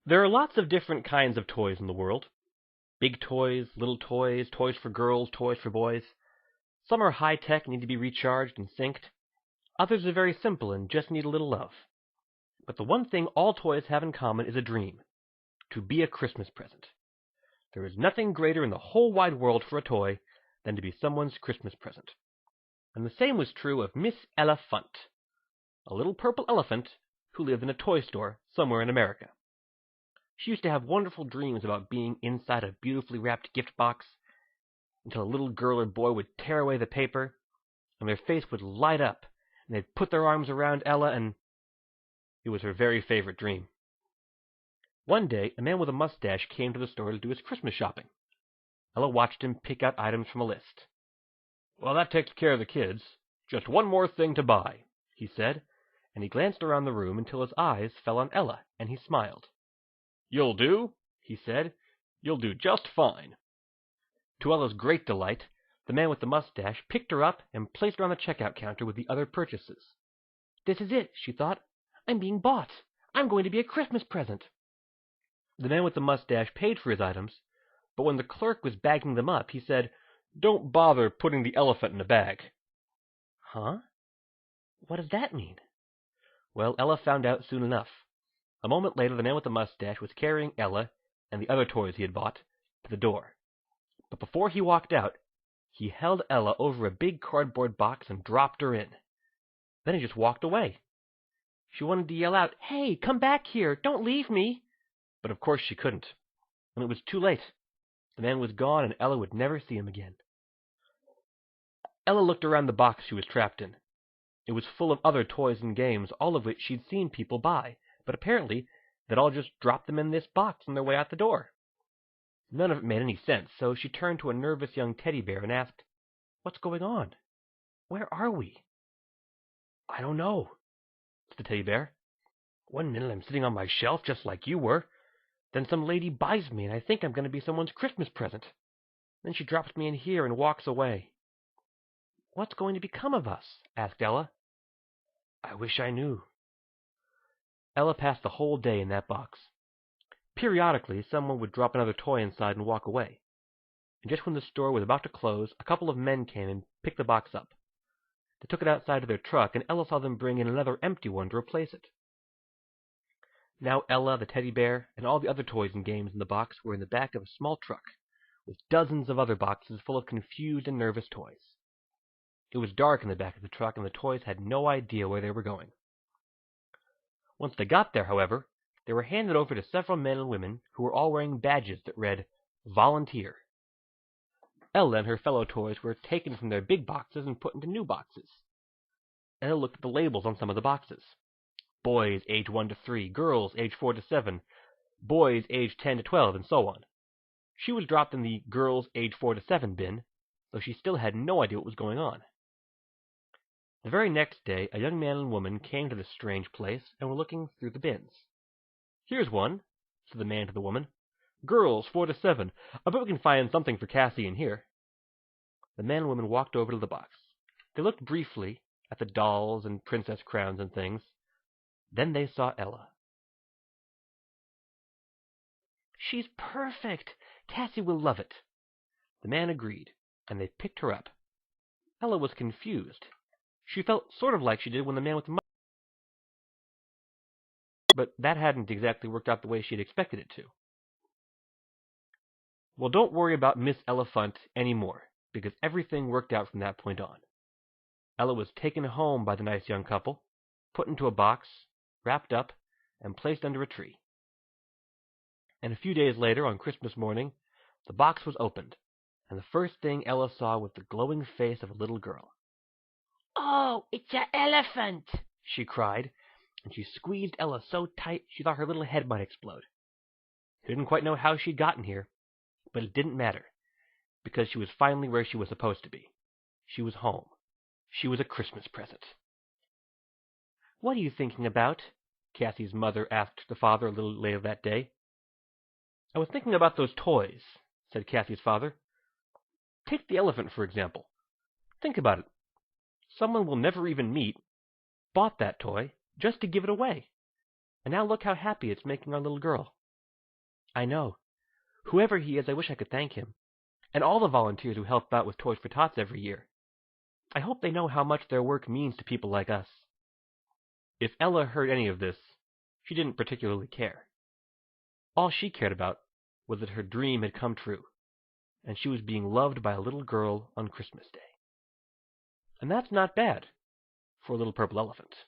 There are lots of different kinds of toys in the world. Big toys, little toys, toys for girls, toys for boys. Some are high-tech and need to be recharged and synced. Others are very simple and just need a little love. But the one thing all toys have in common is a dream: to be a Christmas present. There is nothing greater in the whole wide world for a toy than to be someone's Christmas present. And the same was true of Miss Ella Funt, a little purple elephant who lived in a toy store somewhere in America. She used to have wonderful dreams about being inside a beautifully wrapped gift box, until a little girl or boy would tear away the paper, and their face would light up, and they'd put their arms around Ella, and it was her very favorite dream. One day, a man with a mustache came to the store to do his Christmas shopping. Ella watched him pick out items from a list. "Well, that takes care of the kids. Just one more thing to buy," he said, and he glanced around the room until his eyes fell on Ella, and he smiled. "You'll do," he said. "You'll do just fine." To Ella's great delight, the man with the mustache picked her up and placed her on the checkout counter with the other purchases. "This is it," she thought. "I'm being bought. I'm going to be a Christmas present." The man with the mustache paid for his items, but when the clerk was bagging them up, he said, "Don't bother putting the elephant in a bag." Huh? What does that mean? Well, Ella found out soon enough. A moment later, the man with the mustache was carrying Ella and the other toys he had bought to the door. But before he walked out, he held Ella over a big cardboard box and dropped her in. Then he just walked away. She wanted to yell out, "Hey, come back here! Don't leave me!" But of course she couldn't. When it was too late, the man was gone and Ella would never see him again. Ella looked around the box she was trapped in. It was full of other toys and games, all of which she'd seen people buy, but apparently they'd all just dropped them in this box on their way out the door. None of it made any sense, so she turned to a nervous young teddy bear and asked, "What's going on? Where are we?" "I don't know," said the teddy bear. "One minute I'm sitting on my shelf just like you were. Then some lady buys me and I think I'm going to be someone's Christmas present. Then she drops me in here and walks away." "What's going to become of us?" asked Ella. "I wish I knew." Ella passed the whole day in that box. Periodically, someone would drop another toy inside and walk away. And just when the store was about to close, a couple of men came and picked the box up. They took it outside to their truck, and Ella saw them bring in another empty one to replace it. Now Ella, the teddy bear, and all the other toys and games in the box were in the back of a small truck, with dozens of other boxes full of confused and nervous toys. It was dark in the back of the truck, and the toys had no idea where they were going. Once they got there, however, they were handed over to several men and women who were all wearing badges that read, "Volunteer." Ella and her fellow toys were taken from their big boxes and put into new boxes. Ella looked at the labels on some of the boxes. Boys age 1 to 3, girls age 4 to 7, boys age 10 to 12, and so on. She was dropped in the girls age 4 to 7 bin, though she still had no idea what was going on. The very next day, a young man and woman came to this strange place and were looking through the bins. "Here's one," said the man to the woman. "Girls 4 to 7. I bet we can find something for Cassie in here." The man and woman walked over to the box. They looked briefly at the dolls and princess crowns and things. Then they saw Ella. "She's perfect. Cassie will love it." The man agreed, and they picked her up. Ella was confused. She felt sort of like she did when the man with the mustache, but that hadn't exactly worked out the way she had expected it to. Well, don't worry about Miss Ella Funt any more, because everything worked out from that point on. Ella was taken home by the nice young couple, put into a box, wrapped up, and placed under a tree. And a few days later, on Christmas morning, the box was opened, and the first thing Ella saw was the glowing face of a little girl. "Oh, it's an elephant!" she cried, and she squeezed Ella so tight she thought her little head might explode. She didn't quite know how she'd gotten here, but it didn't matter, because she was finally where she was supposed to be. She was home. She was a Christmas present. "What are you thinking about?" Cassie's mother asked the father a little later that day. "I was thinking about those toys," said Cassie's father. "Take the elephant, for example. Think about it. Someone we'll never even meet bought that toy just to give it away. And now look how happy it's making our little girl. I know. Whoever he is, I wish I could thank him. And all the volunteers who help out with Toys for Tots every year. I hope they know how much their work means to people like us." If Ella heard any of this, she didn't particularly care. All she cared about was that her dream had come true, and she was being loved by a little girl on Christmas Day. And that's not bad for a little purple elephant.